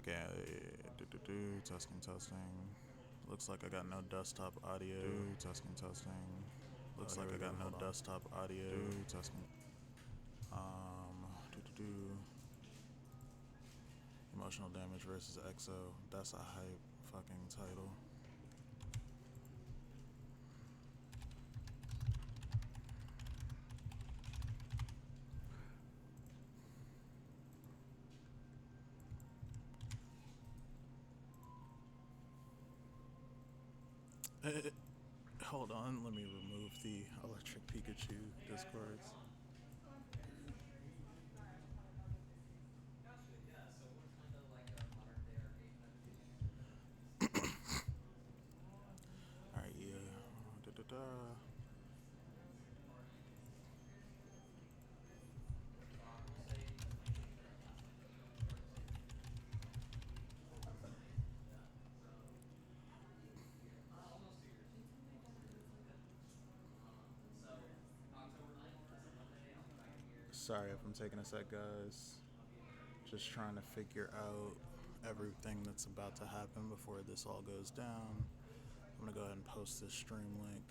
Okay, testing, testing. Looks like I got no desktop audio. Testing, testing. Looks like I got no desktop audio. Testing. Do do do. Emotional Damage versus EXO. That's a hype fucking title. Hold on, let me remove the Electric Pikachu discords. Alright, yeah. Da, da, da. Sorry if I'm taking a sec, guys. Just trying to figure out everything that's about to happen before this all goes down. I'm gonna go ahead and post this stream link.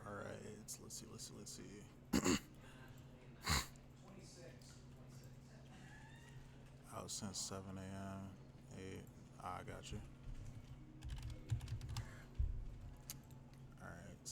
Alright, let's see. Out since 7 a.m. 8. I got you. Alright.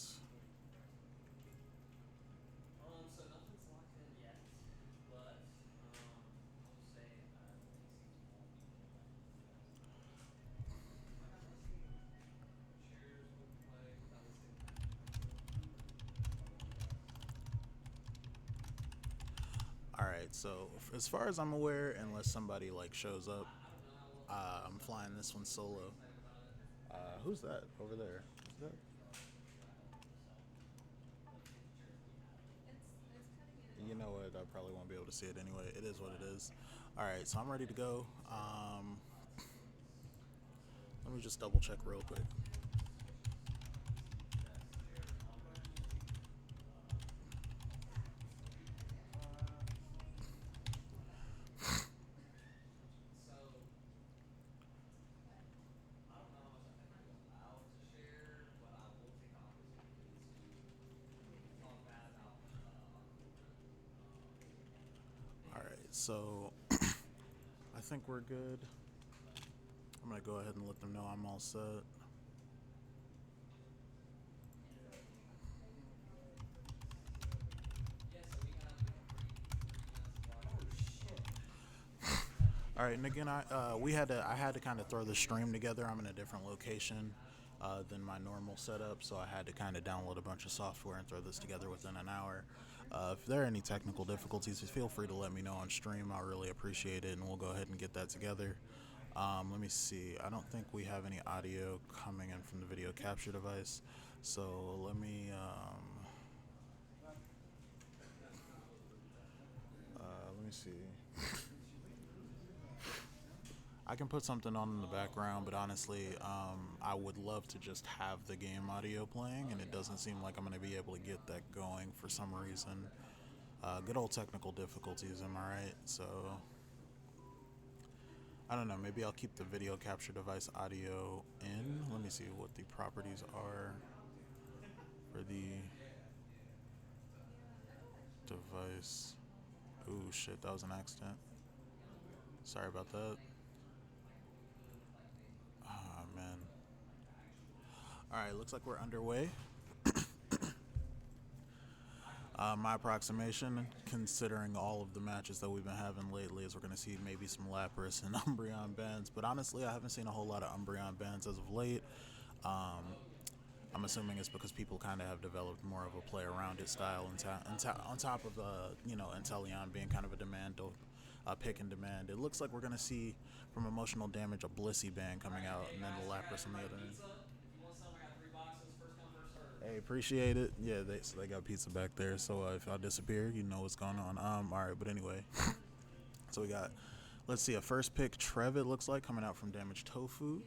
Alright, so as far as I'm aware, unless somebody like shows up, I'm flying this one solo. Who's that over there? Is that? You know what? I probably won't be able to see it anyway. It is what it is. Alright, so I'm ready to go. Let me just double check real quick. Alright, so I think we're good. I'm gonna go ahead and let them know I'm all set. All right, and again, I had to kind of throw the stream together. I'm in a different location than my normal setup, so I had to kind of download a bunch of software and throw this together within an hour. If there are any technical difficulties, feel free to let me know on stream. I really appreciate it, and we'll go ahead and get that together. Let me see. I don't think we have any audio coming in from the video capture device, so let me see. I can put something on in the background, but honestly, I would love to just have the game audio playing, and it doesn't seem like I'm going to be able to get that going for some reason. Good old technical difficulties, am I right? So, I don't know, maybe I'll keep the video capture device audio in. Let me see what the properties are for the device. Ooh, shit, that was an accident. Sorry about that. Ah, man. Alright, looks like we're underway. My approximation, considering all of the matches that we've been having lately, is we're going to see maybe some Lapras and Umbreon bans. But honestly, I haven't seen a whole lot of Umbreon bans as of late. I'm assuming it's because people kind of have developed more of a play around it style, on top of Inteleon being kind of a pick and demand. It looks like we're gonna see from Emotional Damage a Blissey band coming out, and then the Lapras on the other end. Hey, appreciate it. Yeah, they got pizza back there. So if I disappear, you know what's going on. All right, but anyway, so we got, let's see, a first pick Trev, it looks like, coming out from Damaged Tofu,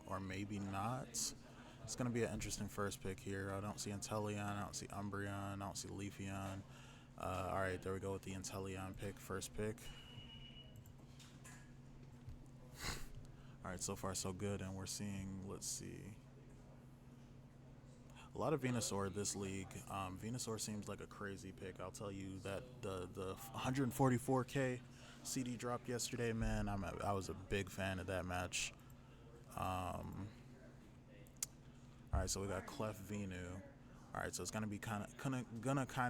or maybe not. It's gonna be an interesting first pick here. I don't see Inteleon, I don't see Umbreon, I don't see Leafeon. All right, there we go with the Inteleon pick, first pick. All right, so far so good, and we're seeing, let's see, a lot of Venusaur this league. Venusaur seems like a crazy pick. I'll tell you that the 144K CD dropped yesterday, man. I was a big fan of that match. All right, so we got Clef Venu. All right, so it's gonna be kind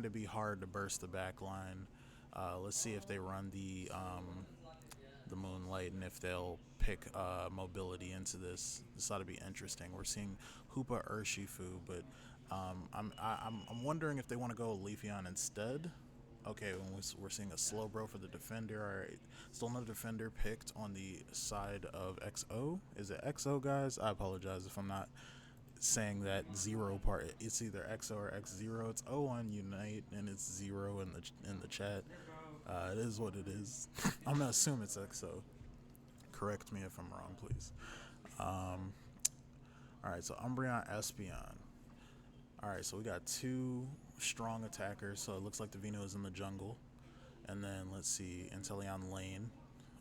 of be hard to burst the back line. Let's see if they run the Moonlight and if they'll pick mobility into this. This ought to be interesting. We're seeing Hoopa Urshifu, but I'm wondering if they want to go Leafeon instead. Okay, we're seeing a Slowbro for the defender. All right, still no defender picked on the side of XO. Is it XO, guys? I apologize if I'm not saying that zero part. It's either XO or X0. It's O on Unite and it's zero in the chat. It is what it is. I'm gonna assume it's XO. Correct me if I'm wrong, please. All right, so Umbreon, Espeon. All right, so we got two strong attackers. So it looks like the Veno is in the jungle, and then let's see, Inteleon lane.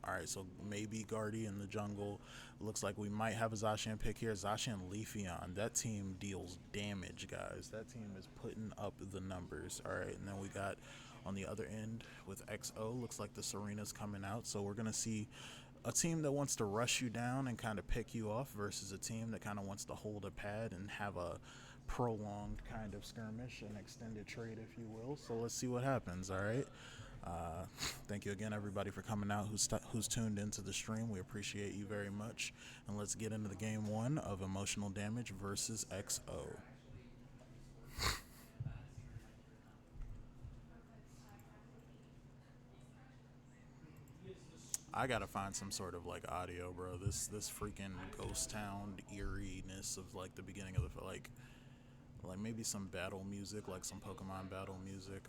All right, so maybe Guardy in the jungle. Looks like we might have a Zacian pick here. Zacian Leafeon. That team deals damage, guys. That team is putting up the numbers. All right, and then we got on the other end with XO. Looks like the Serena's coming out. So we're going to see a team that wants to rush you down and kind of pick you off versus a team that kind of wants to hold a pad and have a prolonged kind of skirmish, an extended trade, if you will. So let's see what happens, all right? Thank you again, everybody, for coming out who's tuned into the stream. We appreciate you very much. And let's get into the game one of Emotional Damage versus XO. I gotta find some sort of like audio, bro. This freaking ghost town eeriness of like the beginning of the like maybe some battle music, like some Pokemon battle music.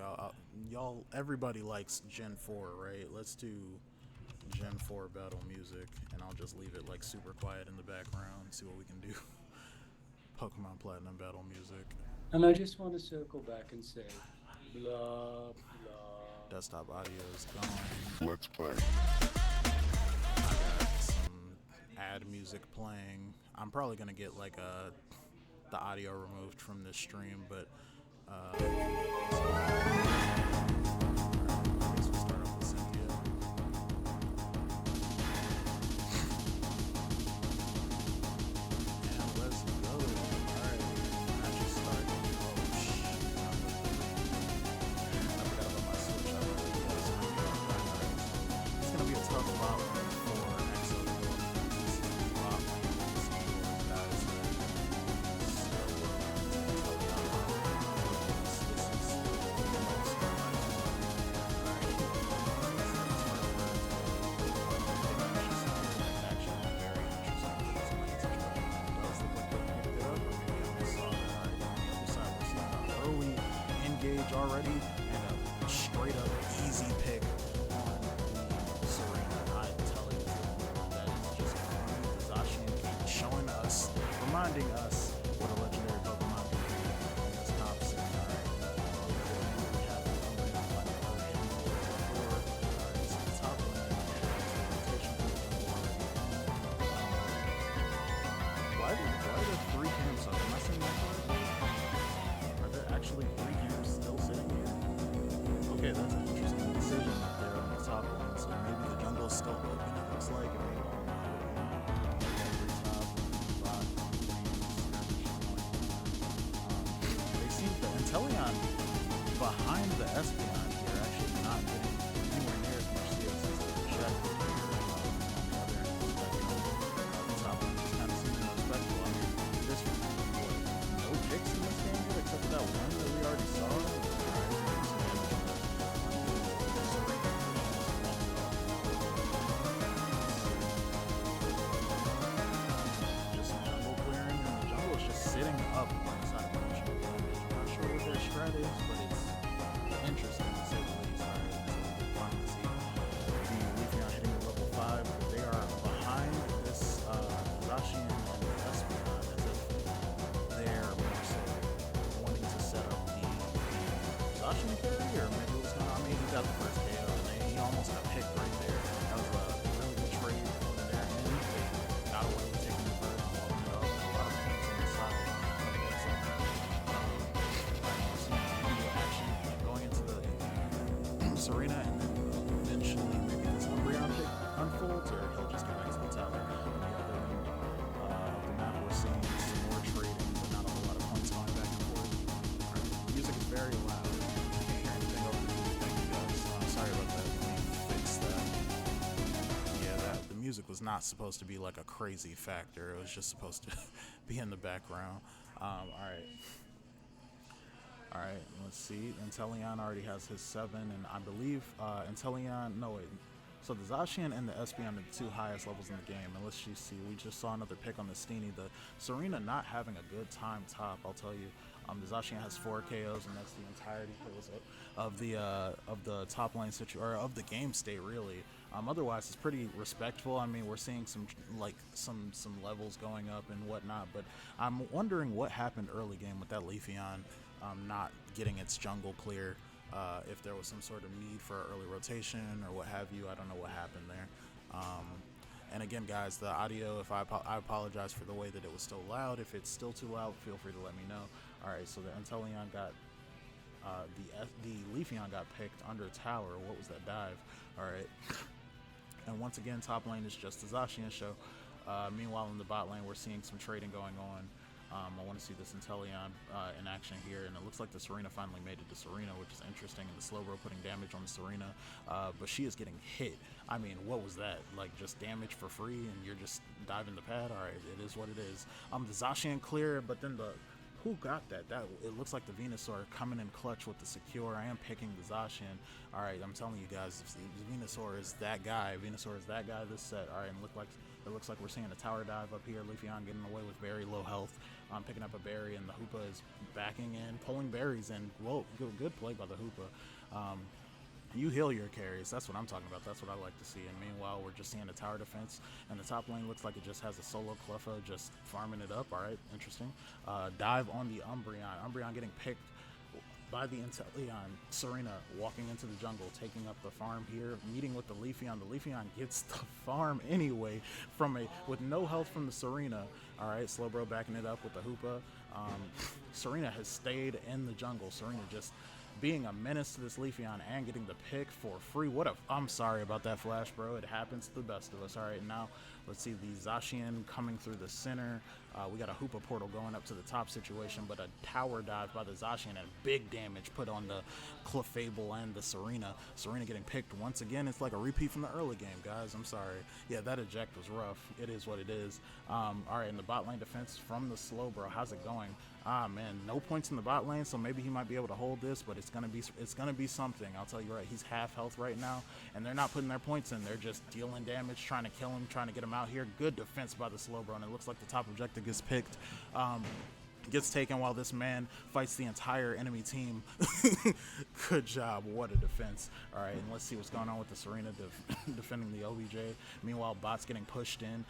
Y'all, everybody likes Gen 4, right? Let's do Gen 4 battle music, and I'll just leave it like super quiet in the background, see what we can do. Pokemon Platinum battle music. And I just want to circle back and say, blah, blah. Desktop audio is gone. Let's play. I got some ad music playing. I'm probably gonna get like the audio removed from this stream, but I guess we'll start off with Cynthia. And let's go. Alright, match is starting. Oh shit. I forgot about my switch. It's gonna be a tough bot lane for XO to go up against this bot lane. Guys, already, and a straight up easy pick on the Serena. I'm telling you, that is just the Zacian keeps showing us, reminding us what a legendary Pokemon can do in this top set. Alright, we have the Umbreon Lightning in the 4. Alright, so the top lane, rotation from the jungle already. Why are there 3 camps up? Am I saying that correctly? Are there actually 3 camps still sitting here? Okay, that's an interesting decision up there on the top lane. So maybe the jungle's still open, it looks like. If they all they seem the Inteleon behind the Espeon here actually not getting anywhere near as much CS as the projected here. On the other end of the spectrum, the top lane just kind of seeming respectful. I mean, this what up on the side of emotional damage. I'm not sure what their strat is, but it's interesting to say the least. Alright, so fun to see the Leafeon hitting the level 5. They are behind this Zacian and Espeon as if they're more so wanting to set up the Zacian carry, or maybe what's going on. I mean, he got the first KO, and he almost got picked right there. That was a really good trade on their end. They got away with taking the first, holding it up, and a lot of points on the side of the XL. Right, we're seeing immediate action going into the Serena, and then eventually maybe this Umbreon pick unfolds, or he'll just get back to the tower. On the other end of the map, we're seeing some more trading, but not a whole lot of points going back and forth. Alright, the music is very loud. Can't hear anything over the music. Thank you guys. Sorry about that. Let me fix that. Yeah, the music was not supposed to be like a crazy factor. It was just supposed to be in the background. All right, let's see. Inteleon already has his 7, and I believe Inteleon. No, wait. So the Zacian and the Espeon are the two highest levels in the game. And let's just see. We just saw another pick on the Steenie. The Serena not having a good time top, I'll tell you. The Zacian has 4 KOs, and that's the entirety of the top lane or of the game state, really. Otherwise, it's pretty respectful. I mean, we're seeing some levels going up and whatnot, but I'm wondering what happened early game with that Leafeon not getting its jungle clear. If there was some sort of need for early rotation or what have you, I don't know what happened there. And again, guys, the audio, if I apologize for the way that it was still loud. If it's still too loud, feel free to let me know. All right, so the Inteleon got the Leafeon got picked under tower. What was that dive? All right, and once again, top lane is just the Zacian show. Meanwhile, in the bot lane, we're seeing some trading going on. I want to see this Inteleon in action here, and it looks like the Serena finally made it to Serena, which is interesting, and the Slowbro putting damage on the Serena, but she is getting hit. I mean, what was that? Like, just damage for free, and you're just diving the pad? Alright, it is what it is. The Zacian clear, but then who got that? It looks like the Venusaur coming in clutch with the secure. I am picking the Zacian. Alright, I'm telling you guys, the Venusaur is that guy. Venusaur is that guy this set. Alright, and it looks like we're seeing a tower dive up here. Leafeon getting away with very low health. Picking up a berry, and the Hoopa is backing in, pulling berries in. Whoa, good play by the Hoopa. You heal your carries. That's what I'm talking about. That's what I like to see. And meanwhile, we're just seeing a tower defense, and the top lane looks like it just has a solo Cleffa just farming it up. All right, interesting. Dive on the Umbreon. Umbreon getting picked by the Inteleon. Serena walking into the jungle, taking up the farm here, meeting with the Leafeon. The Leafeon gets the farm anyway with no health from the Serena. All right, Slowbro backing it up with the Hoopa. Serena has stayed in the jungle. Serena just being a menace to this Leafeon and getting the pick for free. I'm sorry about that flash, bro. It happens to the best of us. All right, now let's see the Zacian coming through the center. We got a Hoopa portal going up to the top situation, but a tower dive by the Zacian and big damage put on the Clefable and the Serena. Serena getting picked once again. It's like a repeat from the early game, guys. I'm sorry. Yeah, that eject was rough. It is what it is. All right, in the bot lane defense from the Slowbro. How's it going? Man, no points in the bot lane, so maybe he might be able to hold this, but it's gonna be something. I'll tell you right. He's half health right now, and they're not putting their points in. They're just dealing damage, trying to kill him, trying to get him out here. Good defense by the Slowbro, and it looks like the top objective gets picked. Gets taken while this man fights the entire enemy team. Good job. What a defense. All right, and let's see what's going on with the Serena defending the OBJ. Meanwhile, bots getting pushed in.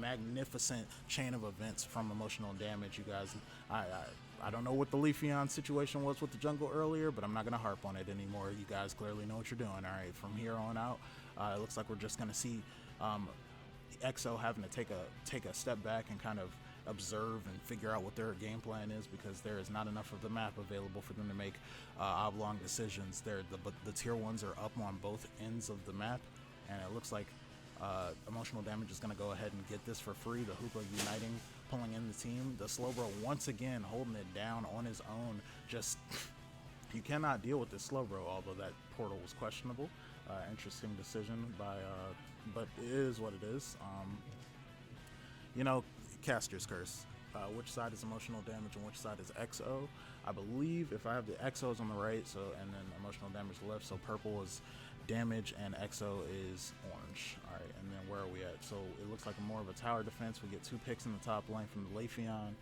Magnificent chain of events from Emotional Damage, you guys. I don't know what the Leafeon situation was with the jungle earlier, but I'm not going to harp on it anymore. You guys clearly know what you're doing. All right, from here on out, it looks like we're just going to see EXO having to take a step back and kind of observe and figure out what their game plan is, because there is not enough of the map available for them to make oblong decisions. The tier 1s are up on both ends of the map, and it looks like Emotional Damage is going to go ahead and get this for free. The Hoopa uniting, pulling in the team. The Slowbro once again holding it down on his own. Just, you cannot deal with this Slowbro, although that portal was questionable. Interesting decision but it is what it is. Caster's Curse. Which side is Emotional Damage and which side is XO? I believe if I have the XOs on the right, and then Emotional Damage left, so purple is damage and XO is orange. All right, and then where are we at? So it looks like more of a tower defense. We get 2 picks in the top lane from the Leafeon,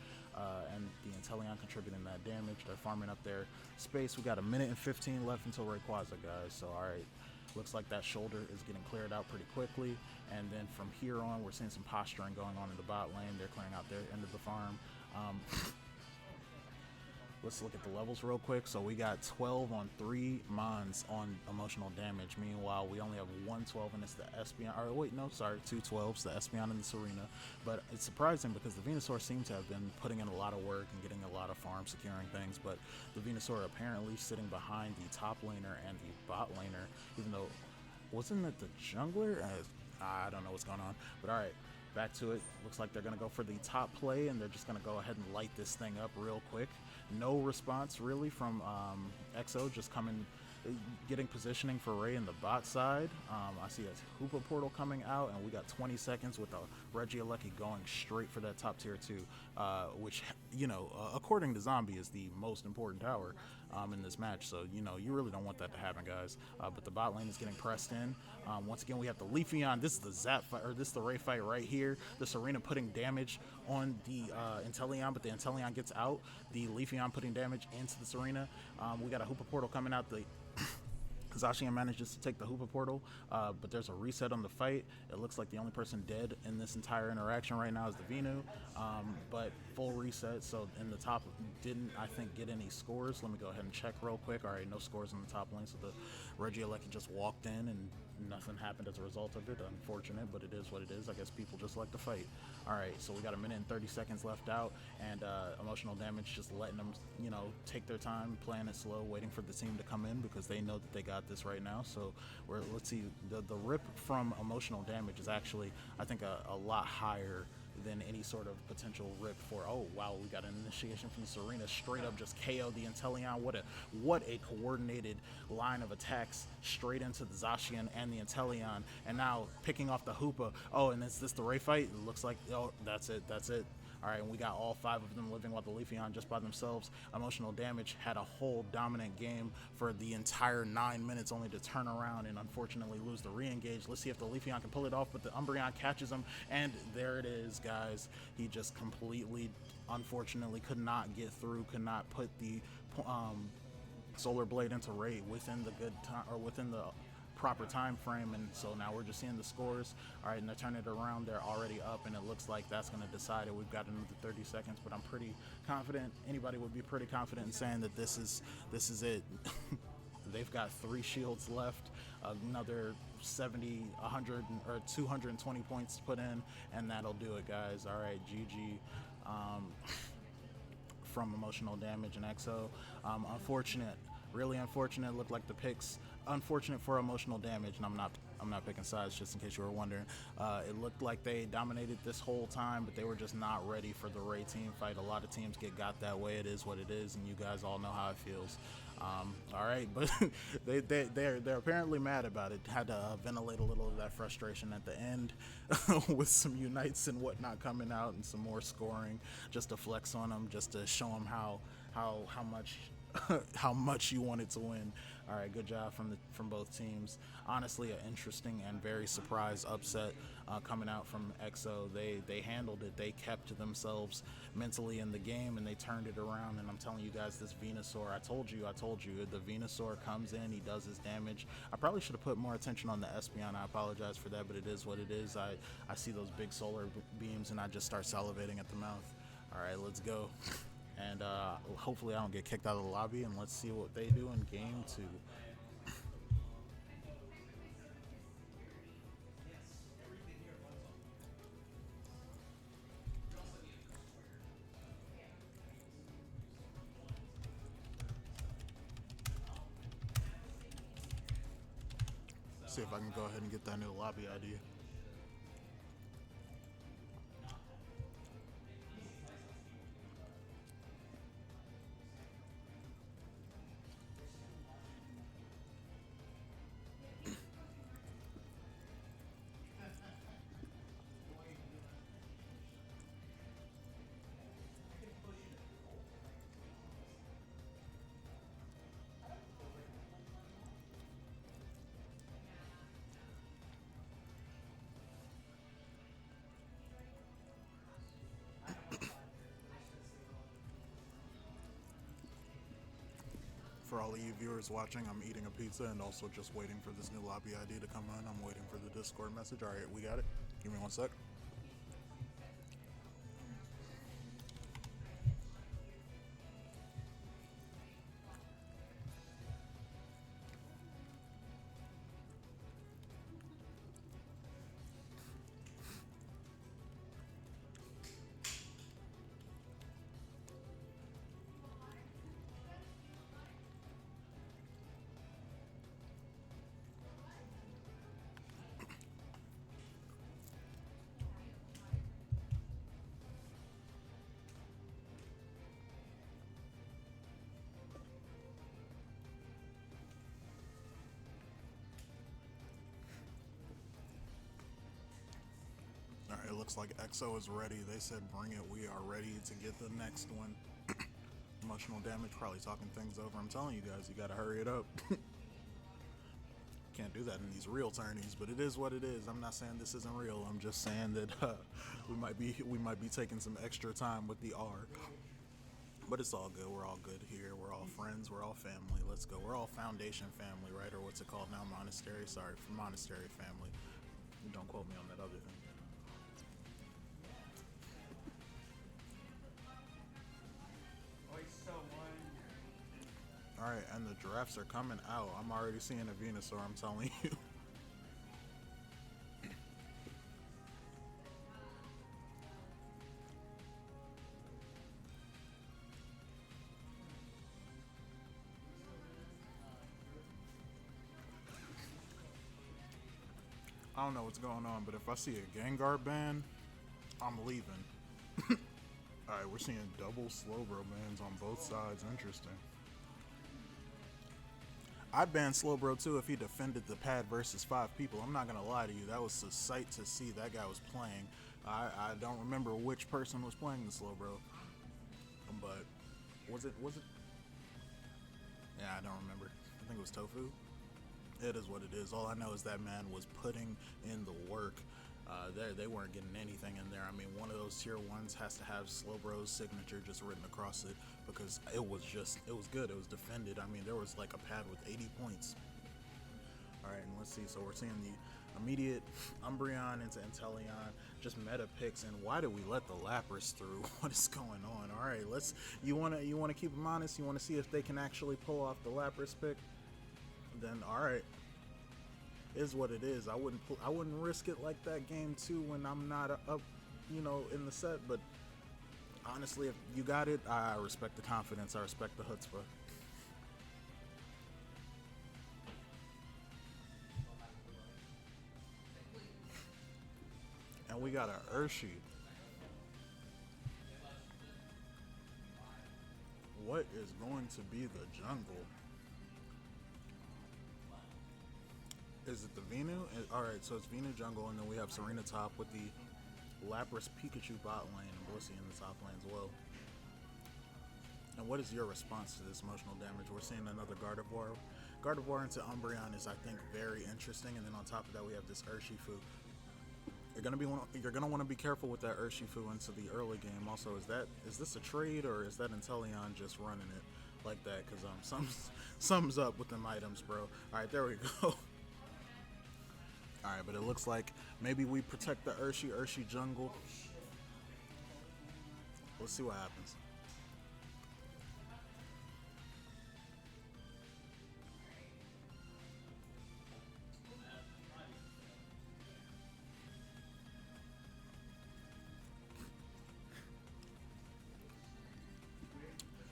and the Inteleon contributing that damage. They're farming up their space. We got a minute and 15 left until Rayquaza, guys. So all right, looks like that shoulder is getting cleared out pretty quickly. And then from here on, we're seeing some posturing going on in the bot lane. They're clearing out their end of the farm. Let's look at the levels real quick. So we got 12 on 3 Mons on emotional damage. Meanwhile, we only have 112, and it's the Espeon. Or wait, no, sorry, 212s, the Espeon and the Serena. But it's surprising because the Venusaur seems to have been putting in a lot of work and getting a lot of farm securing things. But the Venusaur apparently sitting behind the top laner and the bot laner, even though wasn't it the jungler? I don't know what's going on. But all right, back to it. Looks like they're going to go for the top play, and they're just going to go ahead and light this thing up real quick. No response really from EXO, just coming, getting positioning for Ray in the bot side. I see a Hoopa portal coming out, and we got 20 seconds with a Regieleki going straight for that top tier 2, which, according to Zombie, is the most important tower in this match. So, you really don't want that to happen, guys. But the bot lane is getting pressed in. Once again, we have the Leafeon. This is the Zap fight, or this is the Ray fight right here. The Serena putting damage on the Inteleon, but the Inteleon gets out. The Leafeon putting damage into the Serena. We got a Hoopa portal coming out. The Zacian manages to take the Hoopa portal, but there's a reset on the fight. It looks like the only person dead in this entire interaction right now is the Venu, but full reset. So in the top, didn't, I think, get any scores. Let me go ahead and check real quick. All right, no scores in the top lane, so the Regieleki just walked in and nothing happened as a result of it. Unfortunate, but it is what it is. I guess people just like to fight. All right, so we got a minute and 30 seconds left out, and emotional damage just letting them, take their time, playing it slow, waiting for the team to come in because they know that they got this right now. So let's see, the rip from emotional damage is actually, I think, a lot higher than any sort of potential rip for. Oh wow, we got an initiation from Serena, straight up just KO the Inteleon. What a coordinated line of attacks straight into the Zacian and the Inteleon, and now picking off the Hoopa. Oh, and is this the Ray fight? It looks like, oh, that's it. All right, and we got all 5 of them living while the Leafeon just by themselves. Emotional damage had a whole dominant game for the entire 9 minutes, only to turn around and unfortunately lose the re-engage. Let's see if the Leafeon can pull it off, but the Umbreon catches him, and there it is, guys. He just completely, unfortunately, could not get through, could not put the Solar Blade into Ray within the good time, or within the proper time frame, and so now we're just seeing the scores. All right, and they're turning it around. They're already up, and it looks like that's going to decide it. We've got another 30 seconds, but I'm pretty confident. Anybody would be pretty confident in saying that this is it. They've got 3 shields left, another 70, 100, or 220 points to put in, and that'll do it, guys. All right, GG. From emotional damage and EXO. Unfortunate, really unfortunate. Looked like the picks. Unfortunate for emotional damage, and I'm not picking sides, just in case you were wondering. It looked like they dominated this whole time, but they were just not ready for the Ray team fight. A lot of teams get got that way. It is what it is, and you guys all know how it feels. All right, but they're apparently mad about it. Had to ventilate a little of that frustration at the end with some unites and whatnot coming out and some more scoring, just to flex on them, just to show them how much how much you wanted to win. All right, good job from both teams. Honestly, an interesting and very surprise upset coming out from EXO. They handled it. They kept themselves mentally in the game, and they turned it around. And I'm telling you guys, this Venusaur, I told you, the Venusaur comes in, he does his damage. I probably should have put more attention on the Espeon. I apologize for that, but it is what it is. I see those big solar beams, and I just start salivating at the mouth. All right, let's go. And hopefully I don't get kicked out of the lobby, and let's see what they do in game 2. See if I can go ahead and get that new lobby ID. For all of you viewers watching, I'm eating a pizza and also just waiting for this new lobby ID to come in. I'm waiting for the Discord message. All right, we got it. Give me one sec. All right, it looks like EXO is ready. They said bring it. We are ready to get the next one. Emotional damage, probably talking things over. I'm telling you guys, you gotta hurry it up. Can't do that in these real tourneys, but it is what it is. I'm not saying this isn't real. I'm just saying that we might be taking some extra time with the R. But it's all good. We're all good here. We're all friends. We're all family. Let's go. We're all foundation family, right? Or what's it called now? Monastery. Sorry, for monastery family. Don't quote me on that other thing. All right, and the giraffes are coming out. I'm already seeing a Venusaur. I'm telling you. I don't know what's going on, but if I see a Gengar ban, I'm leaving. All right, we're seeing double Slowbro bans on both sides. Interesting. I'd ban Slowbro too if he defended the pad versus five people. I'm not gonna lie to you, that was a sight to see. That guy was playing. I don't remember which person was playing the Slowbro, but was it? Yeah, I don't remember. I think it was Tofu. It is what it is. All I know is that man was putting in the work. They weren't getting anything in there. I mean, one of those tier ones has to have Slowbro's signature just written across it because it was good. It was defended. I mean, there was like a pad with 80 points. All right, and let's see. So we're seeing the immediate Umbreon into Inteleon, just meta picks. And why did we let the Lapras through? What is going on? All right, let's. You wanna keep them honest. You wanna see if they can actually pull off the Lapras pick. Then all right, is what it is. I wouldn't risk it like that game too when I'm not up, in the set. But honestly, if you got it, I respect the confidence. I respect the chutzpah. And we got a Urshi. What is going to be the jungle? Is it the Venu? All right, so it's Venu jungle, and then we have Serena top with the Lapras Pikachu bot lane and Blissey in the top lane as well. And what is your response to this emotional damage? We're seeing another Gardevoir. Gardevoir into Umbreon is, I think, very interesting. And then on top of that, we have this Urshifu. You're gonna want to be careful with that Urshifu into the early game. Also, is this a trade or is that Inteleon just running it like that? Because something's up with them items, bro. All right, there we go. All right, but it looks like maybe we protect the Urshi jungle. Let's see what happens.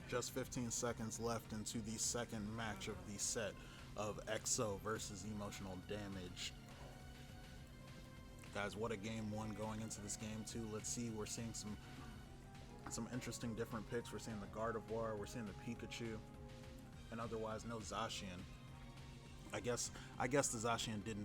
Just 15 seconds left into the second match of the set of EXO versus Emotional Damage. Guys, what a game one going into this game two. Let's see, we're seeing some interesting different picks. We're seeing the Gardevoir, we're seeing the Pikachu, and otherwise no Zacian. I guess the Zacian did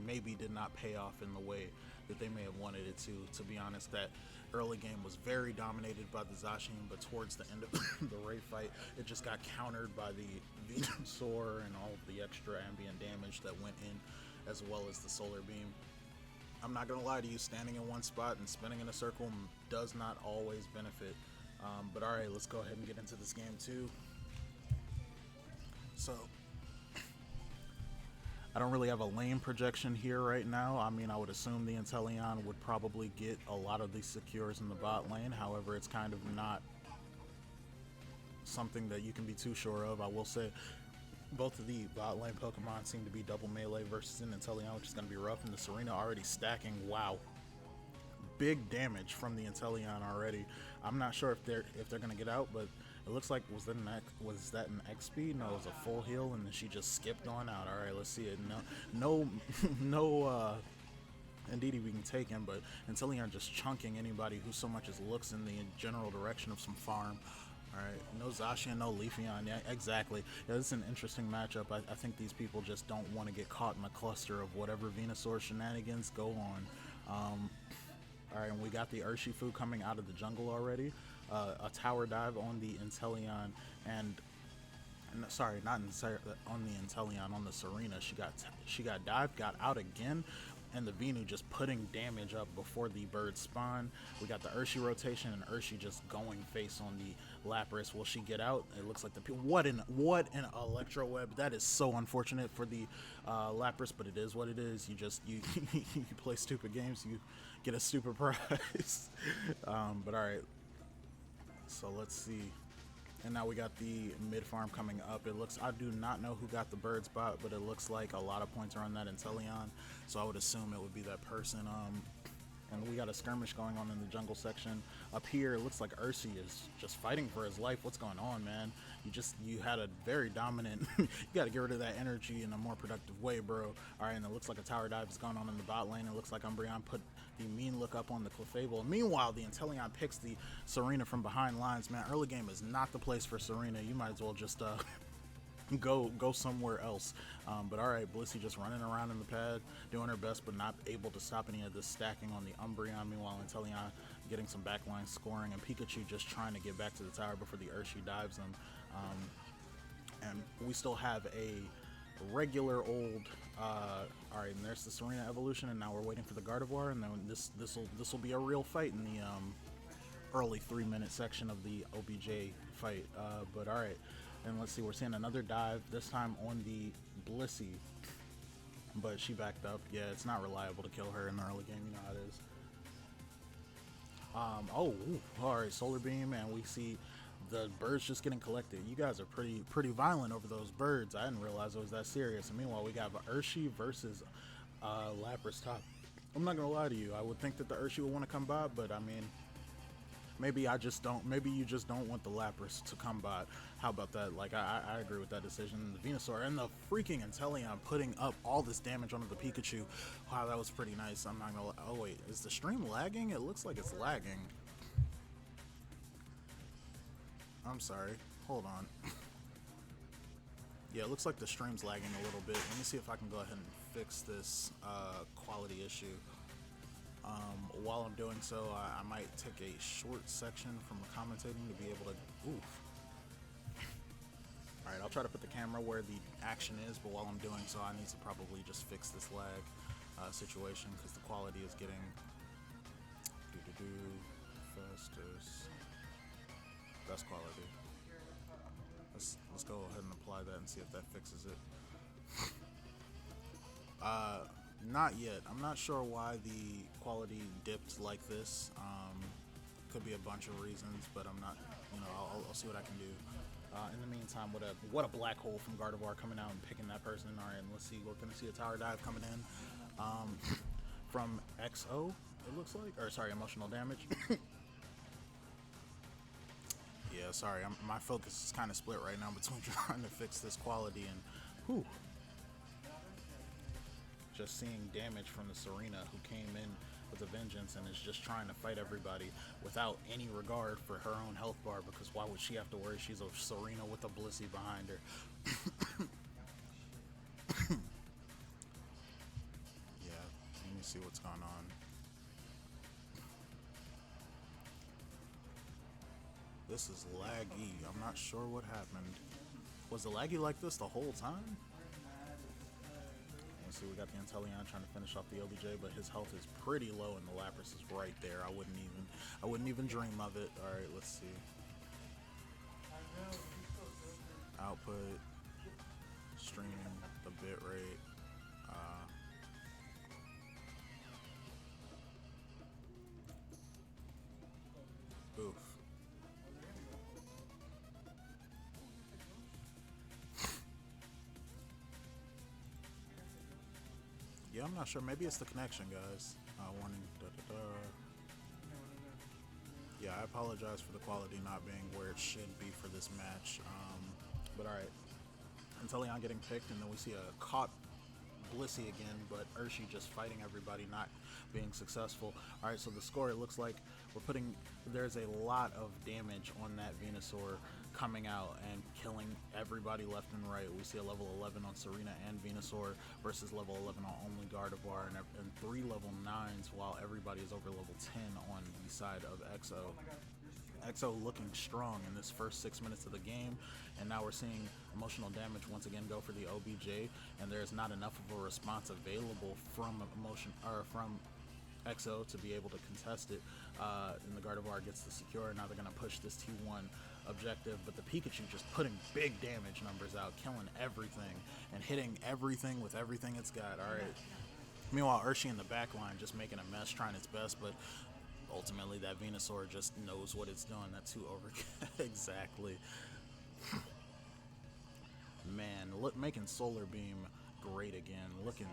not pay off in the way that they may have wanted it to. To be honest, that early game was very dominated by the Zacian, but towards the end of the raid fight, it just got countered by the Venusaur and all of the extra ambient damage that went in, as well as the Solar Beam. I'm not gonna lie to you, standing in one spot and spinning in a circle does not always benefit. But all right, let's go ahead and get into this game too. So I don't really have a lane projection here right now. I mean, I would assume the Inteleon would probably get a lot of these secures in the bot lane. However, it's kind of not something that you can be too sure of. I will say both of the bot lane Pokemon seem to be double melee versus an Inteleon, which is going to be rough. And the Serena already stacking. Wow, big damage from the Inteleon already. I'm not sure if they're going to get out, but it looks like was that an X speed? No, it was a full heal, and then she just skipped on out. All right, let's see it. No, no. Indeed, we can take him, but Inteleon just chunking anybody who so much as looks in the general direction of some farm. All right, no Zacian, no Leafeon. Yeah, exactly. Yeah, this is an interesting matchup. I think these people just don't want to get caught in a cluster of whatever Venusaur shenanigans go on. All right, and we got the Urshifu coming out of the jungle already. A tower dive on the Inteleon, and sorry, not on the Inteleon, on the Serena. She got dived, got out again, and the Venu just putting damage up before the birds spawn. We got the Urshi rotation and Urshi just going face on the Lapras. Will she get out? It looks like what an electro web. That is so unfortunate for the Lapras, but it is what it is. You play stupid games, you get a stupid prize. But all right, so let's see. And now we got the mid farm coming up. It looks, I do not know who got the bird spot, but it looks like a lot of points are on that Inteleon. So I would assume it would be that person. And we got a skirmish going on in the jungle section. Up here, it looks like Ursi is just fighting for his life. What's going on, man? You had a very dominant, you got to get rid of that energy in a more productive way, bro. All right, and it looks like a tower dive is going on in the bot lane. It looks like Umbreon put the mean look up on the Clefable. Meanwhile, the Inteleon picks the Serena from behind lines. Man, early game is not the place for Serena. You might as well just go somewhere else. But all right, Blissey just running around in the pad, doing her best, but not able to stop any of this stacking on the Umbreon. Meanwhile, Inteleon getting some backline scoring, and Pikachu just trying to get back to the tower before the Urshi dives him. And we still have a regular old. All right, and there's the Serena evolution, and now we're waiting for the Gardevoir, and then this will be a real fight in the early 3-minute section of the OBJ fight. But all right. And let's see, we're seeing another dive, this time on the Blissey. But she backed up. Yeah, it's not reliable to kill her in the early game, you know how it is. Alright, Solar Beam, and we see the birds just getting collected. You guys are pretty violent over those birds. I didn't realize it was that serious. And meanwhile, we got Urshi versus Lapras top. I'm not gonna lie to you, I would think that the Urshi would want to come by, but I mean, maybe I just don't. Maybe you just don't want the Lapras to come by. How about that? Like, I agree with that decision. The Venusaur and the freaking Inteleon putting up all this damage onto the Pikachu. Wow, that was pretty nice. I'm not gonna. Oh wait, is the stream lagging? It looks like it's lagging. I'm sorry. Hold on. Yeah, it looks like the stream's lagging a little bit. Let me see if I can go ahead and fix this quality issue. While I'm doing so, I might take a short section from the commentating to be able to. Oof. Alright, I'll try to put the camera where the action is, but while I'm doing so, I need to probably just fix this lag situation because the quality is getting. Fastest. Best quality. Let's go ahead and apply that and see if that fixes it. Not yet. I'm not sure why the quality dipped like this. Could be a bunch of reasons, but I'm not. You know, I'll see what I can do. In the meantime, what a black hole from Gardevoir coming out and picking that person. All right, and let's see. We're gonna see a tower dive coming in from XO. It looks like, or sorry, emotional damage. Yeah, sorry. My focus is kind of split right now between trying to fix this quality and whew. Just seeing damage from the Serena, who came in with a vengeance and is just trying to fight everybody without any regard for her own health bar, because why would she have to worry? She's a Serena with a Blissey behind her. Yeah, let me see what's going on. This is laggy. I'm not sure what happened. Was it laggy like this the whole time? See, we got the Inteleon trying to finish off the OBJ, but his health is pretty low, and the Lapras is right there. I wouldn't even dream of it. All right, let's see. Output. stream the bit rate. Oof. Yeah, I'm not sure. Maybe it's the connection, guys. Warning. Da, da, da. Yeah, I apologize for the quality not being where it should be for this match. But all right, until Leon getting picked, and then we see a caught Blissey again, but Urshi just fighting everybody, not being successful. All right, so the score, it looks like we're putting, there's a lot of damage on that Venusaur coming out and killing everybody left and right. We see a level 11 on Serena and Venusaur versus level 11 on only Gardevoir, and 3 level 9s, while everybody is over level 10 on the side of EXO. EXO looking strong in this first 6 minutes of the game, and now we're seeing Emotional Damage once again go for the OBJ, and there's not enough of a response available from EXO to be able to contest it. And the Gardevoir gets the secure. Now they're going to push this T1 objective, but the Pikachu just putting big damage numbers out, killing everything and hitting everything with everything it's got. All right. Meanwhile, Urshi in the back line just making a mess, trying its best, but ultimately that Venusaur just knows what it's doing. That 2 over exactly. Man, look, making Solar Beam great again, looking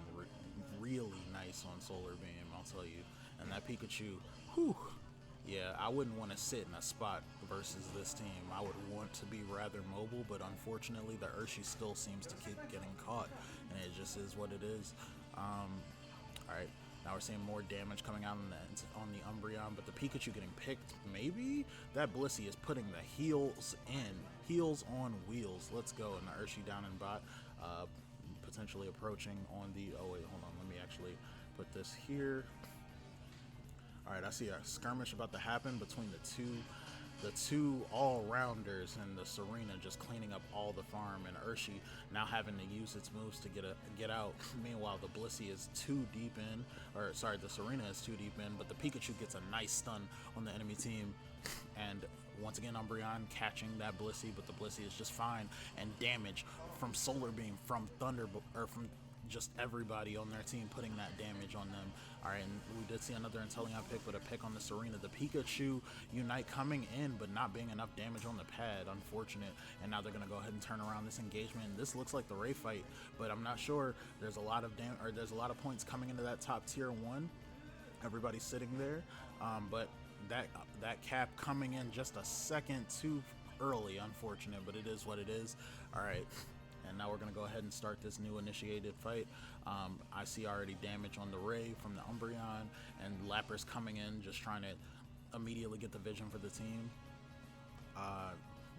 really nice on Solar Beam, I'll tell you. And that Pikachu, whew, yeah, I wouldn't want to sit in a spot versus this team. I would want to be rather mobile, but unfortunately the Urshi still seems to keep getting caught, and it just is what it is. All right, now we're seeing more damage coming out on the Umbreon, but the Pikachu getting picked. Maybe that Blissey is putting the heals in. Heals on wheels. Let's go. And the Urshi down in bot, potentially approaching on the. Oh wait, hold on. Let me actually put this here. All right, I see a skirmish about to happen between the two all-rounders, and the Serena just cleaning up all the farm, and Urshi now having to use its moves to get out. Meanwhile, the Blissey is too deep in, or sorry, the Serena is too deep in, but the Pikachu gets a nice stun on the enemy team, and once again Umbreon catching that Blissey, but the Blissey is just fine, and damage from Solar Beam, from Thunder, or from just everybody on their team putting that damage on them. All right, and we did see another Inteleon pick, but a pick on the Serena. The Pikachu Unite coming in, but not being enough damage on the pad. Unfortunate. And now they're going to go ahead and turn around this engagement. And this looks like the Ray fight, but I'm not sure. There's a lot of there's a lot of points coming into that top tier 1. Everybody's sitting there, but that cap coming in just a second too early. Unfortunate, but it is what it is. All right. And now we're going to go ahead and start this new initiated fight. I see already damage on the Ray from the Umbreon, and Lapras coming in, just trying to immediately get the vision for the team.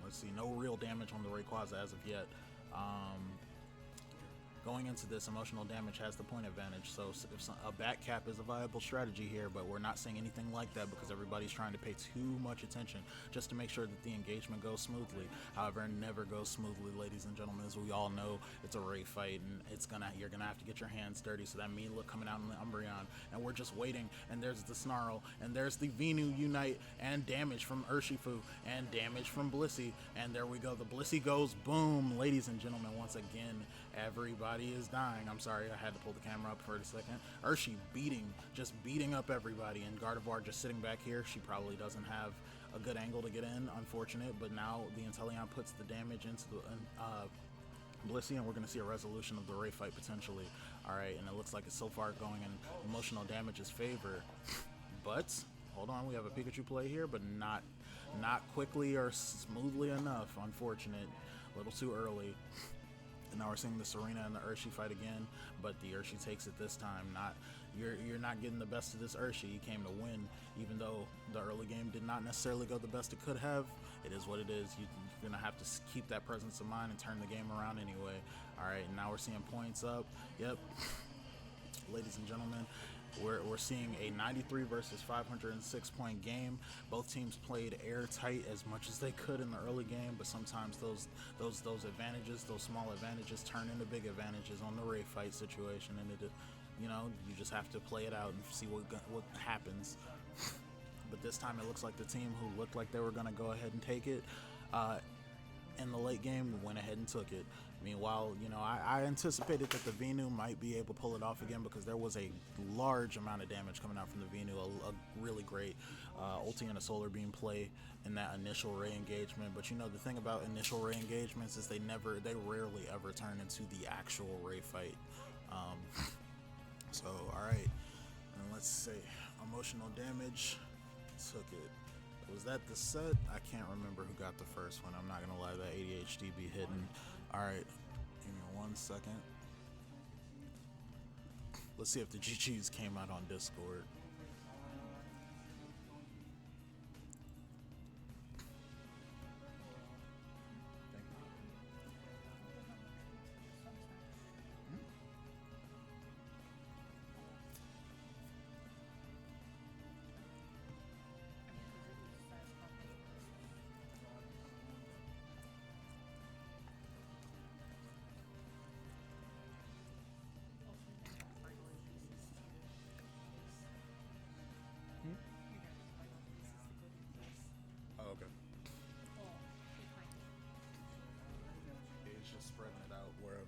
Let's see, no real damage on the Rayquaza as of yet. Going into this, Emotional Damage has the point advantage, so if a back cap is a viable strategy here, but we're not seeing anything like that because everybody's trying to pay too much attention just to make sure that the engagement goes smoothly. However, it never goes smoothly, ladies and gentlemen. As we all know, it's a Ray fight, and you're gonna have to get your hands dirty. So that mean look coming out in the Umbreon, and we're just waiting, and there's the Snarl, and there's the Venu Unite, and damage from Urshifu, and damage from Blissey, and there we go. The Blissey goes boom, ladies and gentlemen. Once again, everybody is dying. I'm sorry, I had to pull the camera up for a second. Urshi just beating up everybody, and Gardevoir just sitting back here. She probably doesn't have a good angle to get in, unfortunate, but now the Inteleon puts the damage into the Blissey, and we're going to see a resolution of the Ray fight potentially. All right, and it looks like it's so far going in Emotional Damage's favor, but hold on, we have a Pikachu play here, but not quickly or smoothly enough. Unfortunate, a little too early. And now we're seeing the Serena and the Urshi fight again, but the Urshi takes it this time. You're not getting the best of this Urshi. You came to win, even though the early game did not necessarily go the best it could have. It is what it is. You're gonna have to keep that presence of mind and turn the game around anyway. All right, and now we're seeing points up. Yep, ladies and gentlemen, we're seeing a 93 versus 506 point game. Both teams played airtight as much as they could in the early game, but sometimes those advantages, those small advantages, turn into big advantages on the Ray fight situation, and you just have to play it out and see what happens. But this time it looks like the team who looked like they were going to go ahead and take it in the late game, went ahead and took it. Meanwhile, I anticipated that the Venu might be able to pull it off again because there was a large amount of damage coming out from the Venu, a really great ulti and a solar beam play in that initial Ray engagement. But the thing about initial Ray engagements is they rarely ever turn into the actual Ray fight. Um, so, alright, and let's see. Emotional damage, took it. Was that the set? I can't remember who got the first one. I'm not gonna lie, that ADHD be hidden. Alright, give me 1 second. Let's see if the GGs came out on Discord. Oh, okay. Yeah, it's just spreading it out wherever.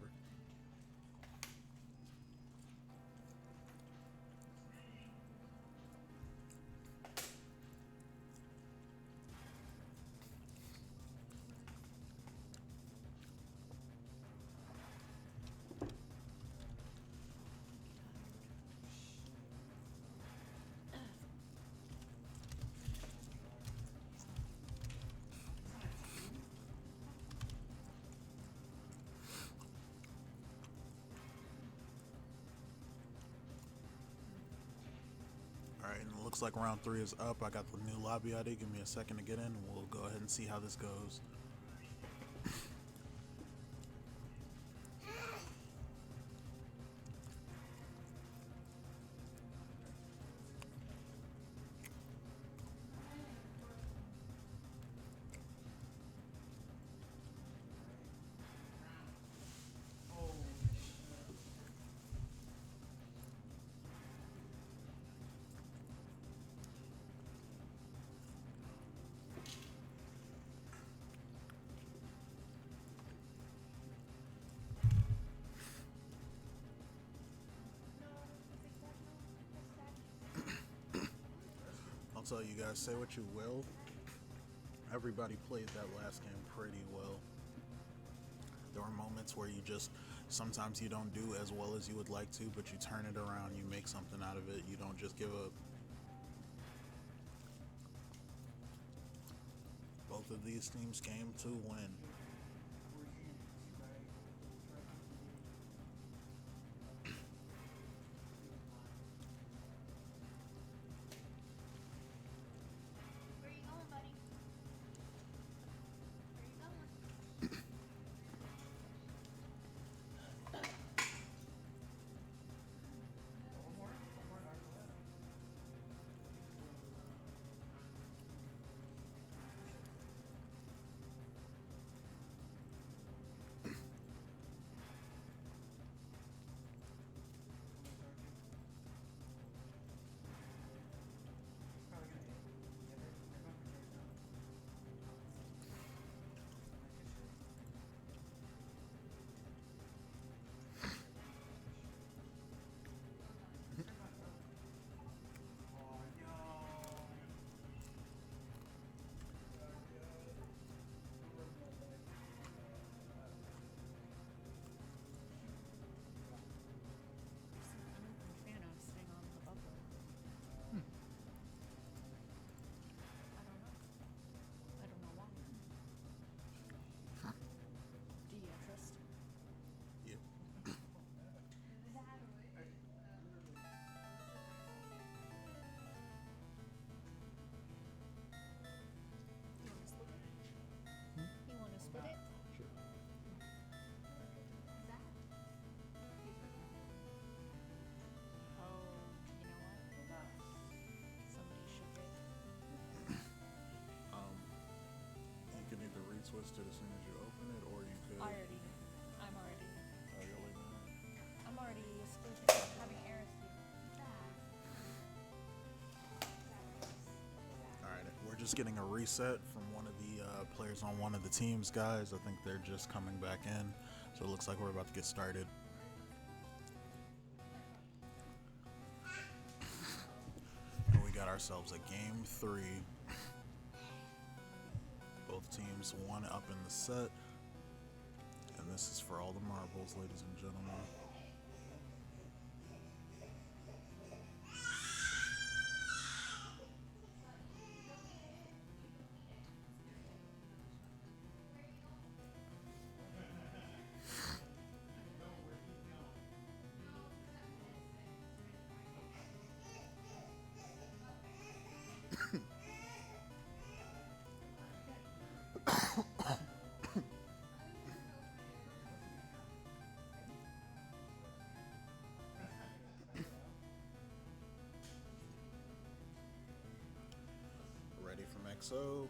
Alright, and it looks like round 3 is up. I got the new lobby ID. Give me a second to get in, and we'll go ahead and see how this goes. I'll tell you guys, say what you will. Everybody played that last game pretty well. There were moments where sometimes you don't do as well as you would like to, but you turn it around, you make something out of it, you don't just give up. Both of these teams came to win. Where you going, buddy? Where you going? I'm a fan of sitting on the bubble. I don't know why. Do you trust? Yep. You want to split it? You want to split it? Sure. Oh, you know what? Somebody should get. You can either retwist it as soon as you open it, or you could. I'm already. Oh, you're leaving it? I'm already splitting. I'm having Eris do. Alright, we're just getting a reset from one of the players on one of the teams, guys. I think they're just coming back in. So it looks like we're about to get started. And we got ourselves a game 3. Both teams one up in the set. And this is for all the marbles, ladies and gentlemen. Ready from XO.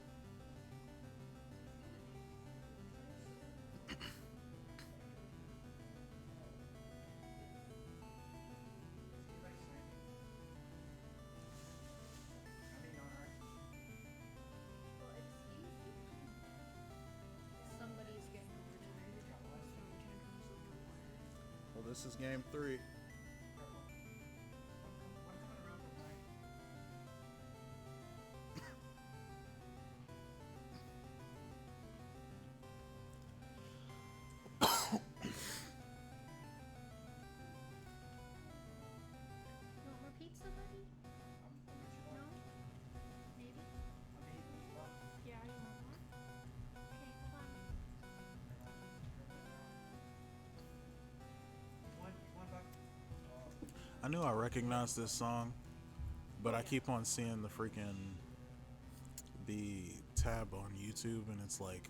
Well, excuse you. Somebody's getting overtired. Well, this is game 3. You want more pizza, buddy? No? Maybe? Yeah, you want more? Okay, hold on. I knew I recognized this song, but I keep on seeing the tab on YouTube, and it's like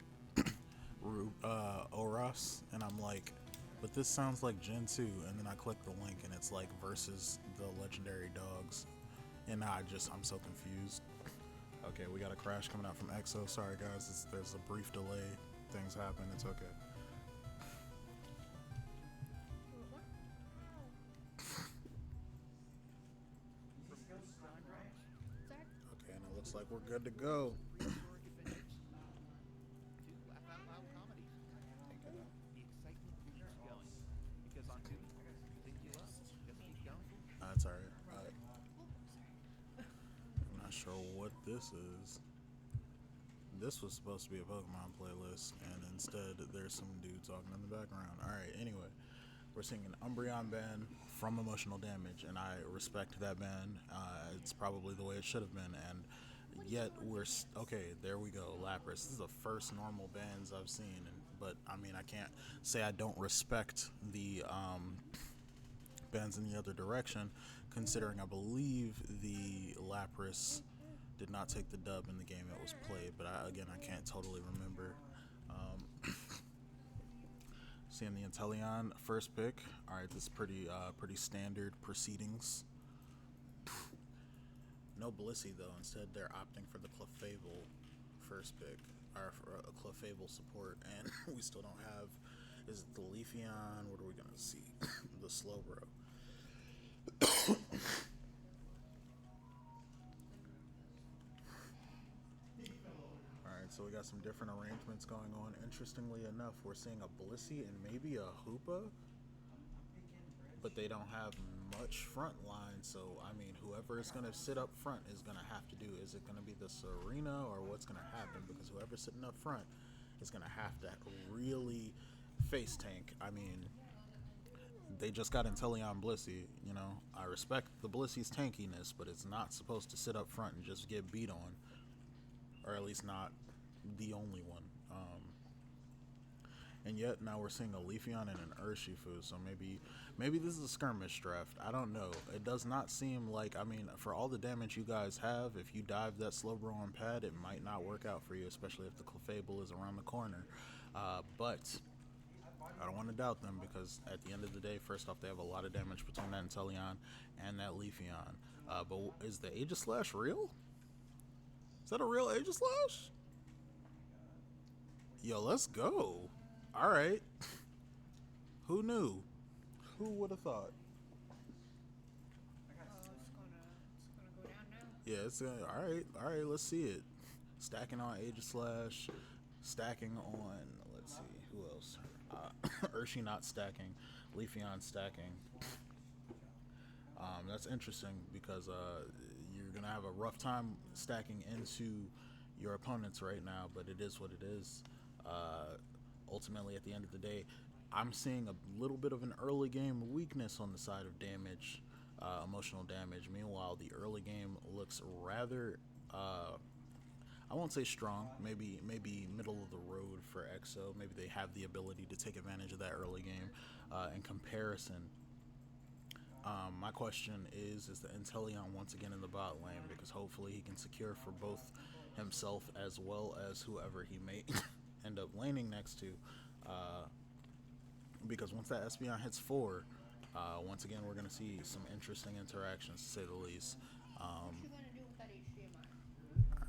Oras, and I'm like, but this sounds like Gen 2, and then I click the link, and it's like versus the legendary dogs, and I'm so confused. Okay, we got a crash coming out from EXO. Sorry guys, there's a brief delay. Things happen. It's okay. Zach? Okay, and it looks like we're good to go. That's alright. I'm not sure what this is. This was supposed to be a Pokemon playlist, and instead there's some dude talking in the background. Alright, anyway. We're seeing an Umbreon band from Emotional Damage, and I respect that band. It's probably the way it should have been, and yet okay. There we go, Lapras. This is the first normal bands I've seen, but I mean, I can't say I don't respect the bands in the other direction, considering I believe the Lapras did not take the dub in the game it was played, but I can't totally remember. Seeing the Inteleon first pick. All right, this is pretty standard proceedings. No Blissey though. Instead, they're opting for the Clefable first pick, or for a Clefable support, and we still don't have. Is it the Leafeon? What are we gonna see? The Slowbro. Alright, so we got some different arrangements going on. Interestingly enough, we're seeing a Blissey and maybe a Hoopa, but they don't have much front line, so I mean, whoever is going to sit up front is going to have to do. Is it going to be the Serena, or what's going to happen? Because whoever's sitting up front is going to have to really face tank. I mean, they just got Inteleon Blissey, you know. I respect the Blissey's tankiness, but it's not supposed to sit up front and just get beat on, or at least not the only one. And yet now we're seeing a Leafeon and an Urshifu, so maybe this is a skirmish draft. I don't know. It does not seem like, I mean, for all the damage you guys have, if you dive that Slowbro on pad, it might not work out for you, especially if the Clefable is around the corner. But I don't want to doubt them, because at the end of the day, first off, they have a lot of damage between that Inteleon and that Leafeon. But is the Aegislash real? Is that a real Aegislash? Yo, let's go. All right. Who knew? Who would have thought? It's gonna go down now. Yeah, it's all right. All right, let's see it. Stacking on Aegislash. stacking on, let's see, who else? Urshi not stacking, Leafeon stacking. That's interesting because you're gonna have a rough time stacking into your opponents right now, but it is what it is. Uh, Ultimately, at the end of the day, I'm seeing a little bit of an early game weakness on the side of damage, emotional damage. Meanwhile, the early game looks rather, I won't say strong, maybe middle of the road for EXO. Maybe they have the ability to take advantage of that early game. In comparison, my question is the Inteleon once again in the bot lane because hopefully he can secure for both himself as well as whoever he may end up laning next to. Uh, because once that Espeon hits four, once again we're going to see some interesting interactions to say the least. Um,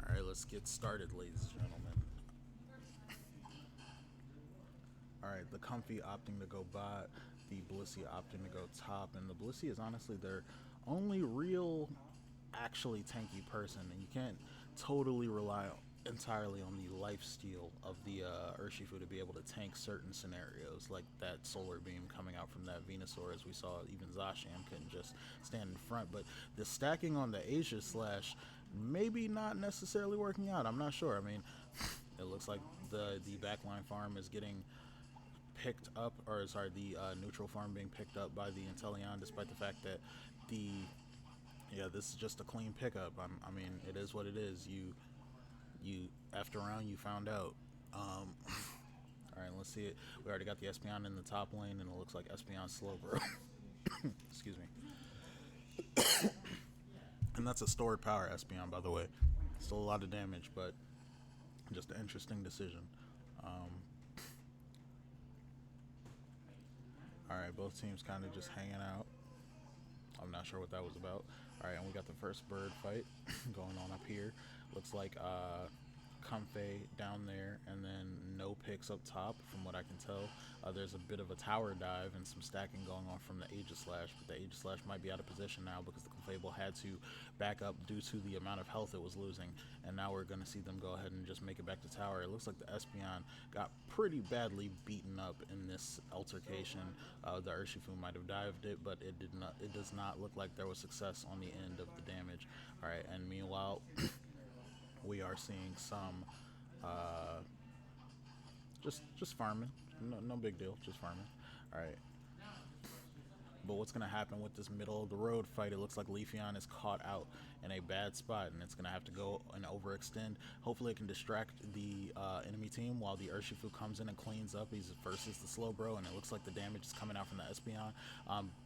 all right, let's get started, ladies and gentlemen. All right, the Comfy opting to go bot, the Blissey opting to go top, and the Blissey is honestly their only real, actually tanky person, and you can't totally rely entirely on the life steal of the Urshifu to be able to tank certain scenarios, like that solar beam coming out from that Venusaur, as we saw. Even Zacian couldn't just stand in front, but the stacking on the Asia slash maybe not necessarily working out. I'm not sure. I mean, it looks like the backline farm is getting picked up, or sorry, the neutral farm being picked up by the Inteleon, despite the fact that the yeah, this is just a clean pickup. I mean, it is what it is. You after round, you found out. All right, let's see it. We already got the Espeon in the top lane, and it looks like Espeon slow, bro. Excuse me. And that's a stored power Espeon, by the way. Still a lot of damage, but just an interesting decision. Um, all right, both teams kind of just hanging out. I'm not sure what that was about. All right, and we got the first bird fight going on up here. Looks like Comfey down there, and then no picks up top, from what I can tell. There's a bit of a tower dive and some stacking going on from the Aegislash, but the Aegislash might be out of position now because the Clefable had to back up due to the amount of health it was losing, and now we're going to see them go ahead and just make it back to tower. It looks like the Espeon got pretty badly beaten up in this altercation. The Urshifu might have dived it, but it did not. It does not look like there was success on the end of the damage. All right, and meanwhile, we are seeing some uh, just farming. No big deal, just farming. All right. But what's going to happen with this middle of the road fight? It looks like Leafeon is caught out in a bad spot, and it's going to have to go and overextend. Hopefully, it can distract the enemy team while the Urshifu comes in and cleans up. He's versus the Slowbro, and it looks like the damage is coming out from the Espeon.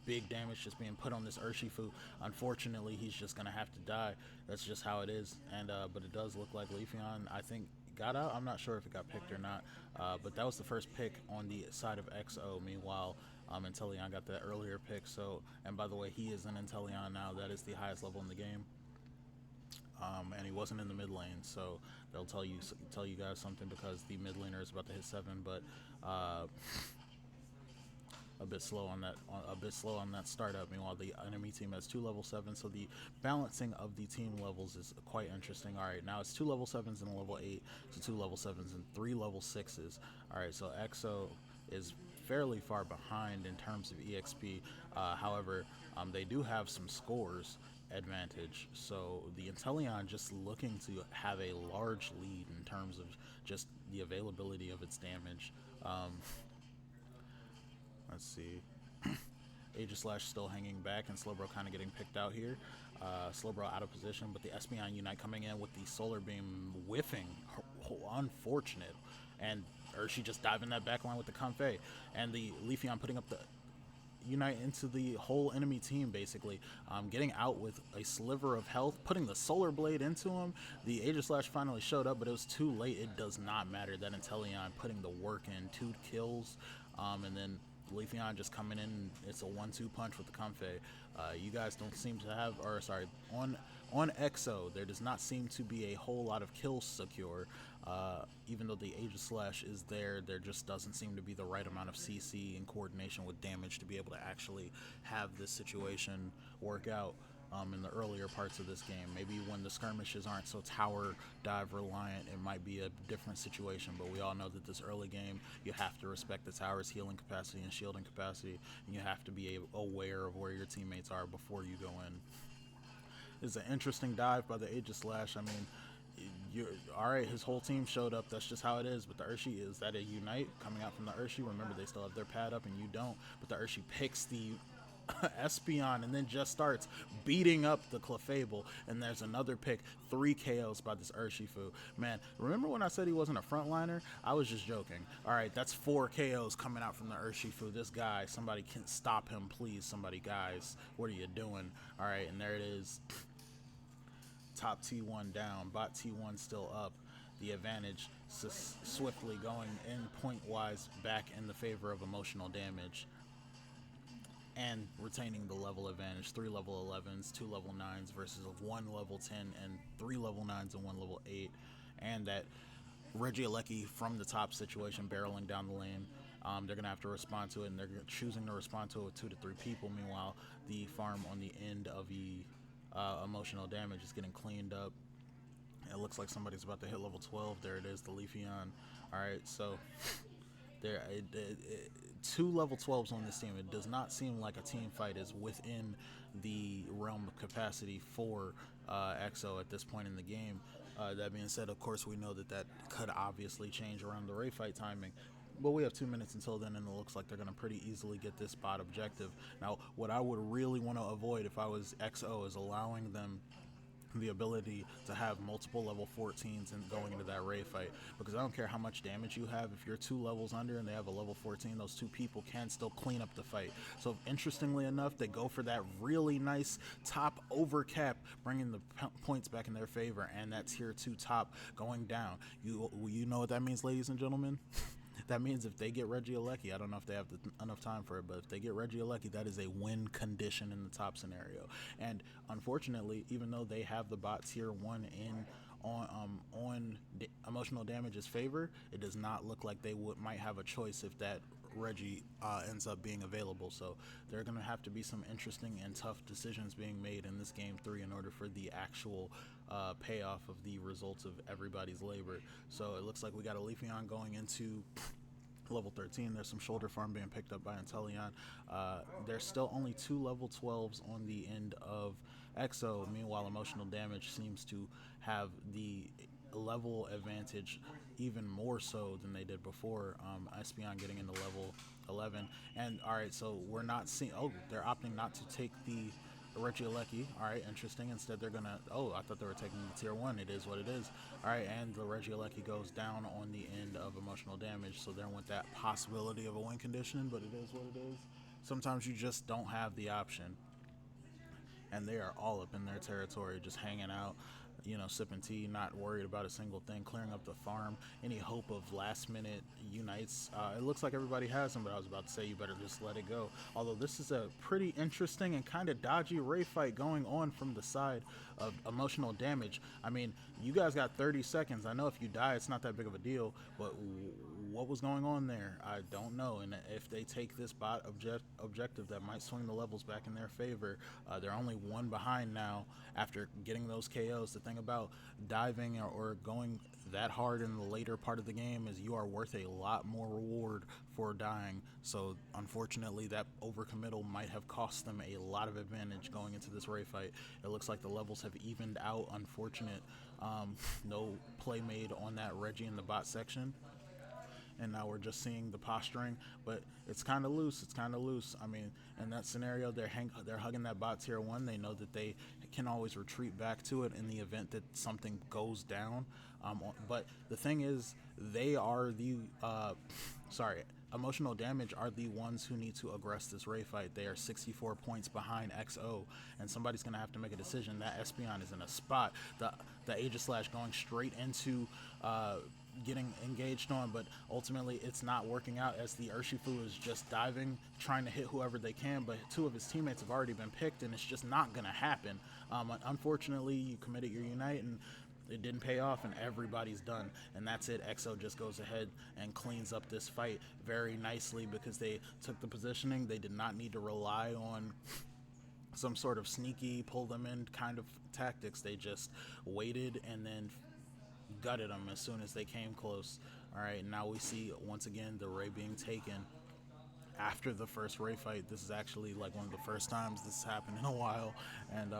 Big damage just being put on this Urshifu. Unfortunately, he's just going to have to die. That's just how it is. And but it does look like Leafeon, I think, got out. I'm not sure if it got picked or not, but that was the first pick on the side of XO. Meanwhile, Inteleon got that earlier pick. So, and by the way, he is an Inteleon now. That is the highest level in the game. And he wasn't in the mid lane, so they'll tell you guys something because the mid laner is about to hit 7, but a bit slow on that startup. Meanwhile, the enemy team has 2 level 7, so the balancing of the team levels is quite interesting. All right, now it's 2 level 7s and a level 8, so 2 level 7s and 3 level 6s. All right, so EXO is fairly far behind in terms of EXP. However, they do have some scores advantage, so the Inteleon just looking to have a large lead in terms of just the availability of its damage. Let's see. Aegislash still hanging back, and Slowbro kind of getting picked out here. Slowbro out of position, but the Espeon Unite coming in with the Solar Beam whiffing. Unfortunate. And Urshi just diving that backline with the Comfey. And the Leafeon putting up the Unite into the whole enemy team, basically. Getting out with a sliver of health, putting the Solar Blade into him. The Aegislash finally showed up, but it was too late. It does not matter. That Inteleon putting the work in. 2 kills, and then Leafeon just coming in. It's a 1-2 punch with the Comfey. You guys don't seem to have, or sorry, on EXO, there does not seem to be a whole lot of kills secure. Even though the Aegislash is there just doesn't seem to be the right amount of CC and coordination with damage to be able to actually have this situation work out. in the earlier parts of this game. Maybe when the skirmishes aren't so tower dive reliant, it might be a different situation. But we all know that this early game, you have to respect the tower's healing capacity and shielding capacity, and you have to be aware of where your teammates are before you go in. It's an interesting dive by the Aegis Slash. I mean, you're all right. His whole team showed up. That's just how it is. But the Urshi, is that a unite coming out from the Urshi? Remember, they still have their pad up, and you don't. But the Urshi picks the Espeon and then just starts beating up the Clefable. And there's another pick, 3 KOs by this Urshifu. Man, remember when I said he wasn't a frontliner? I was just joking. All right, that's 4 KOs coming out from the Urshifu. This guy, somebody can stop him, please. Somebody, guys, what are you doing? All right, and there it is. Top T1 down, bot T1 still up. The advantage swiftly going in point wise back in the favor of Emotional Damage and retaining the level advantage. 3 level 11s, 2 level 9s versus 1 level 10 and 3 level 9s and 1 level 8. And that Regieleki from the top situation barreling down the lane. They're going to have to respond to it, and they're choosing to respond to it with 2 to 3 people. Meanwhile, the farm on the end of the Emotional Damage is getting cleaned up. It looks like somebody's about to hit level 12. There it is, the Leafeon. All right, so there, 2 level 12s on this team. It does not seem like a team fight is within the realm of capacity for EXO at this point in the game. That being said, of course, we know that that could obviously change around the Ray fight timing. But we have 2 minutes until then, and it looks like they're going to pretty easily get this spot objective. Now, what I would really want to avoid if I was XO is allowing them the ability to have multiple level 14s and going into that Ray fight, because I don't care how much damage you have, if you're 2 levels under and they have a level 14, those 2 people can still clean up the fight. So interestingly enough, they go for that really nice top overcap, bringing the points back in their favor, and that tier 2 top going down. You know what that means, ladies and gentlemen? That means if they get Regieleki, I don't know if they have enough time for it, but if they get Regieleki, that is a win condition in the top scenario. And unfortunately, even though they have the bot tier 1 in on Emotional Damage's favor, it does not look like they might have a choice if that Reggie ends up being available. So there are going to have to be some interesting and tough decisions being made in this game 3 in order for the actual payoff of the results of everybody's labor. So it looks like we got a Leafeon going into level 13. There's some shoulder farm being picked up by Inteleon. There's still only 2 level 12s on the end of EXO. Meanwhile, Emotional Damage seems to have the level advantage even more so than they did before. Espeon getting into level 11. And all right, so we're not seeing, oh, they're opting not to take the Regieleki. All right, interesting. Instead, they're gonna. Oh, I thought they were taking the tier 1. It is what it is. All right, and the Regieleki goes down on the end of Emotional Damage. So there went that possibility of a win condition, but it is what it is. Sometimes you just don't have the option, and they are all up in their territory, just hanging out, sipping tea, not worried about a single thing, clearing up the farm. Any hope of last minute unites, it looks like everybody has them, but I was about to say you better just let it go. Although this is a pretty interesting and kind of dodgy Ray fight going on from the side of Emotional Damage. I mean, you guys got 30 seconds. I know if you die, it's not that big of a deal, but what was going on there? I don't know. And if they take this bot objective, that might swing the levels back in their favor. They're only 1 behind now after getting those KOs. The thing about diving or going that hard in the later part of the game is you are worth a lot more reward for dying. So unfortunately, that overcommittal might have cost them a lot of advantage going into this Ray fight. It looks like the levels have evened out. Unfortunate, no play made on that Reggie in the bot section. And now we're just seeing the posturing, but it's kind of loose. It's kind of loose. I mean, in that scenario, they're hugging that bot tier 1. They know that they can always retreat back to it in the event that something goes down. But the thing is, they are the Emotional Damage are the ones who need to aggress this Ray fight. They are 64 points behind XO, and somebody's going to have to make a decision. That Espeon is in a spot. The Aegis Slash going straight into getting engaged on, but ultimately it's not working out as the Urshifu is just diving, trying to hit whoever they can, but 2 of his teammates have already been picked, and it's just not going to happen. Unfortunately, you committed your Unite, and it didn't pay off, and everybody's done, and that's it. EXO just goes ahead and cleans up this fight very nicely because they took the positioning. They did not need to rely on some sort of sneaky pull them in kind of tactics. They just waited and then gutted them as soon as they came close. All right, now we see once again the Ray being taken after the first Ray fight. This is actually like one of the first times this has happened in a while, and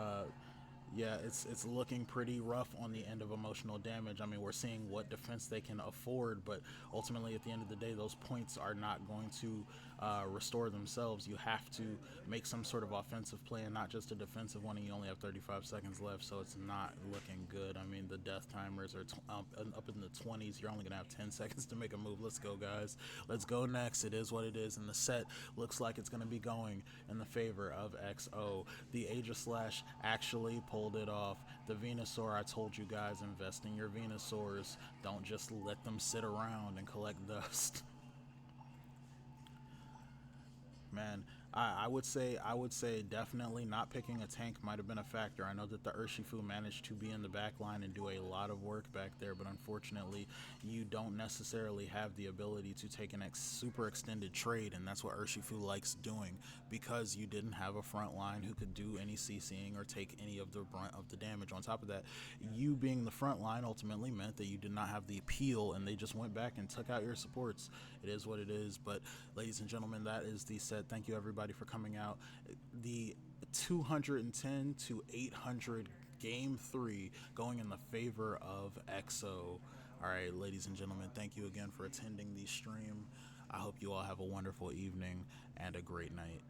yeah, it's looking pretty rough on the end of emotional damage. I mean, we're seeing what defense they can afford, but ultimately, at the end of the day, those points are not going to restore themselves. You have to make some sort of offensive play and not just a defensive one. And you only have 35 seconds left, so it's not looking good. I mean, the death timers are up in the 20s. You're only gonna have 10 seconds to make a move. Let's go, guys. Let's go next. It is what it is, and the set looks like it's gonna be going in the favor of XO. The Aegis Slash actually pulled it off. The Venusaur, I told you guys, invest in your Venusaurs. Don't just let them sit around and collect dust. Man, I would say definitely not picking a tank might have been a factor. I know that the Urshifu managed to be in the back line and do a lot of work back there, but unfortunately, you don't necessarily have the ability to take an super extended trade, and that's what Urshifu likes doing because you didn't have a front line who could do any CCing or take any of the brunt of the damage. On top of that, you being the front line ultimately meant that you did not have the appeal, and they just went back and took out your supports. It is what it is, but ladies and gentlemen, that is the set. Thank you everybody for coming out. The 210 to 800 game 3 going in the favor of EXO. All right, ladies and gentlemen, thank you again for attending the stream. I hope you all have a wonderful evening and a great night.